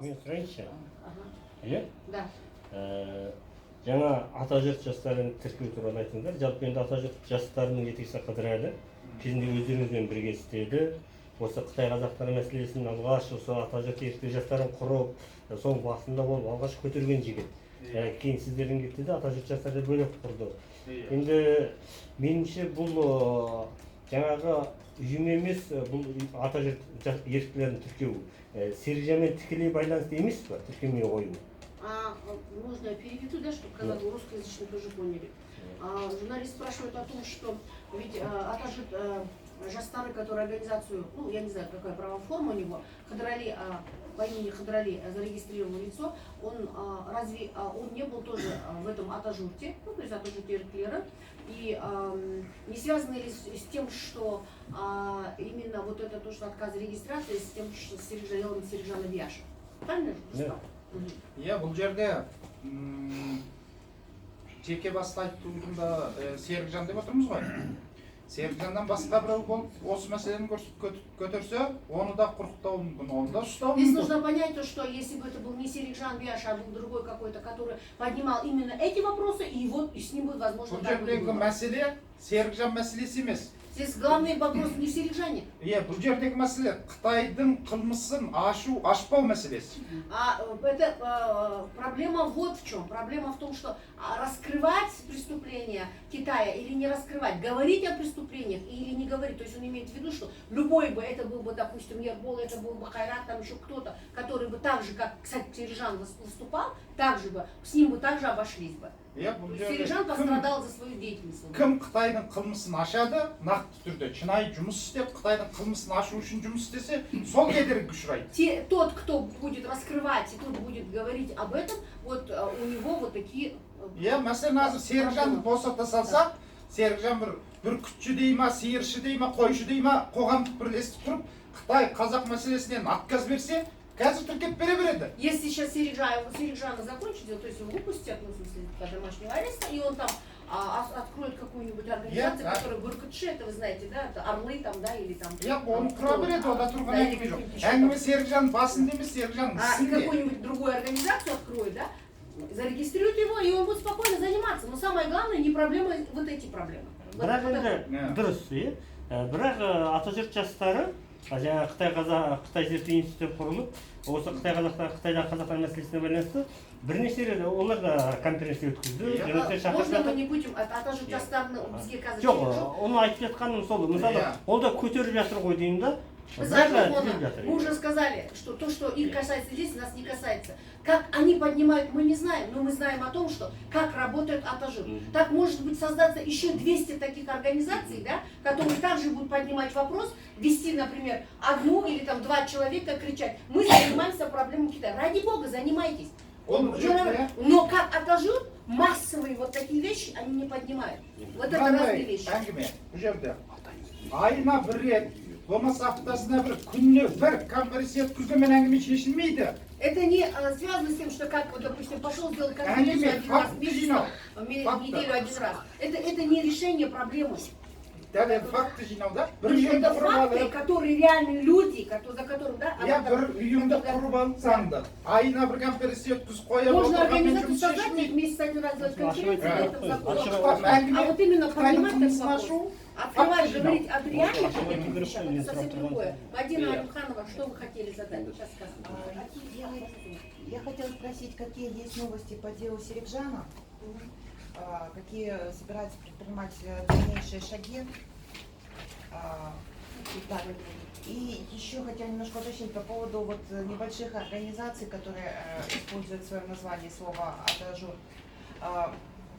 мен сұрайыншы. Иә? Да. Жаңа Атажұрт жастарын тіркеу туралы айтыңдар. Жалпы енді Атажұрт жастарының жетекшісі Қыдырәлі кезінде өздеріңізбен бірге істеді. Осы Қытай қазақтары мәселесін алғаш осы Атажұрт ерікті жастарын құрып, соның басында болып алғаш көтерген жігіт. Кейін сіздердің кетті де Атажұрт жастарды бөлек құрды. Енді меніңше бұл жаңағы ұйым емес, бұл Атажұрт еріктілерін тіркеу Серікжанмен тікелей байланысты емес пе, тіркемей қою? Можно я переведу, да, чтобы когда русскоязычные тоже поняли. Журналист спрашивает о том, что ведь Атажұрт жастары, которые организацию, ну я не знаю, какая правовая форма у него, Қыдырәли, по имени Қыдырәли зарегистрировал лицо, он разве он не был тоже в этом Атажұрте, ну то есть Атажұрт еріктілері, и не связано ли с тем, что именно вот это то, что отказ регистрации, с тем, что Серікжан Ильяшев. Правильно я сказал? Иә, бұл жерде жеке басты айтудың Серікжан деп отырмыз ғой. Серікжаннан басқа біреу болып осы мәселені көтерсе, оны да құрықтау мүмкін, оны да ұстау мүмкін. Здесь нужно понять то, что если бы это был не Серікжан Ильяшев, а был другой какой-то, который поднимал именно эти вопросы, и вот с ним будет возможно так быть. Бұл жердегі мәселе Серікжан мәселесі емес. Здесь главный вопрос не в Серікжане. Иә, бұл жердегі мәселе Қытайдың қылмысын ашпау мәселесі. Это проблема вот в чем. Проблема в том, что раскрывать преступления Китая или не раскрывать, говорить о преступлениях или не говорить. То есть он имеет в виду, что любой бы, это был бы, допустим, Ербол, это был бы Хайрат, там еще кто-то, который бы так же, как, кстати, Серікжан выступал, так же бы, с ним бы также обошлись бы. Серікжан пострадал за свою деятельность. Кім Қытайдың қылмысын ашады, нақты түрде шынайы жұмыс істеп, Қытайдың қылмысын ашу үшін жұмыс істесе, сол кедергіге ұшырайды. Тот, кто будет раскрывать и тот будет говорить об этом, вот у него вот такие. Иә, мәселен азыр Серікжанды босата салсақ, Серікжан бір бүркітші дей ма, сиыршы дей ма, қойшы дей ма, қоғамдық бірлестік құрып, Қытай қазақ мәселесінен отказ берсе, қазір тіркеп бере береді. Если сейчас Серікжана закончит, то есть его выпустят, ну, в смысле, по домашнего ареста, и он там откроет какую-нибудь организацию, которая бүркітші, это вы знаете, да, это орлы там, да, или там. Я оны құра береді, ода тұрған әңгіме жоқ. Әңгіме Серікжан басында емес, Серікжан и какую-нибудь другую организацию откроет, да, зарегистрирует его, и он будет спокойно заниматься. Но самое главное, не проблема, вот эти проблемы. Бірақ енді дұрыс, бірақ Атажұрт жастары жаңа Қытай зерттеу институты құрылып, осы Қытайдағы қазақтар мәселесіне байланысты бірнеше рет олар да конференция өткізді. Можно мы не будем Атажұрт жастарының бізге қазір жоқ, оны айтып жатқаным сол. Мысалы, ол да көтеріп жатыр ғой деймін да. Мы уже сказали, что то, что их касается здесь, нас не касается. Как они поднимают, мы не знаем, но мы знаем о том, что как работает Атажұрт. Так может быть создаться еще 200 таких организаций, да, которые также будут поднимать вопрос, вести, например, одну или там 2 человека кричать: мы занимаемся проблемой Китая. Ради Бога, занимайтесь. Но как Атажұрт, массовые вот такие вещи они не поднимают. Вот это разные вещи. Айына бір рет, болмаса аптасына бір, күніне бір конференция өткізгенмен әңгіме шешілмейді. Это не связано с тем, что как, вот, допустим, пошел сделать конференцию один раз в месяц, неделю один раз. Это не решение проблемы. Это факты жинау, да? Это факты, которые реальные люди, за которым, да? Я бір үйімді құрып алсаңды. Айына бір конференция өткізіп қоя. Можно организацию создать, месяц один раз делать конференцию, это закон. А вот именно поднимать этот вопрос, открывать, говорить о реальных вещах, это совсем другое. Мадина Алимханова, что вы хотели задать? Сейчас скажем. Я хотела спросить, какие есть новости по делу Серікжана, какие собираются предпринимать дальнейшие шаги. И еще хотела немножко уточнить по поводу вот небольших организаций, которые используют в своем названии слово Атажұрт.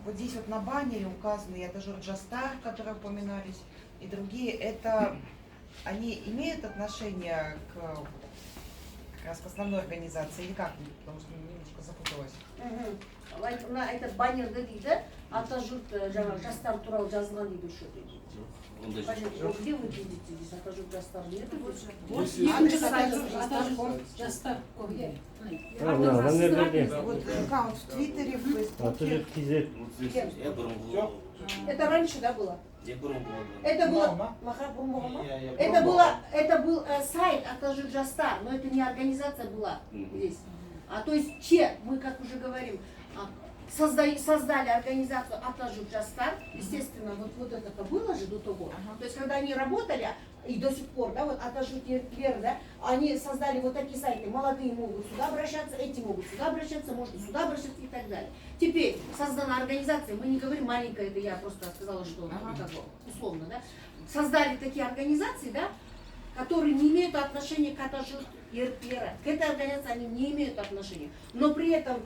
Вот здесь вот на баннере указаны Атажұрт Жастар, которые упоминались, и другие. Это они имеют отношение как раз к основной организации или как? Потому что немножко запуталась. На этот баннерде дейді Атажұрт жастар туралы жазылған дейді еще дейді. Где вы видите здесь Атажұрт жастар? Нету? Жастар. Вот аккаунт в Твиттере, в Фейсбуке. Атажик кизет. Это раньше, да, было? Это Мама. было это был сайт Атажик Жастар, но это не организация была здесь. То есть мы, как уже говорим, создали организацию Атажик Жастар. Естественно, вот это было же до того. То есть, когда они работали, и до сих пор, да, вот Атажик Ер, да, они создали вот такие сайты. Молодые могут сюда обращаться, эти могут сюда обращаться, можно сюда обращаться и так далее. Теперь создана организация, мы не говорим маленькая, это я просто сказала, что как бы, условно, да. Создали такие организации, да, которые не имеют отношения к Атажик Ер. К этой организации они не имеют отношения. Но при этом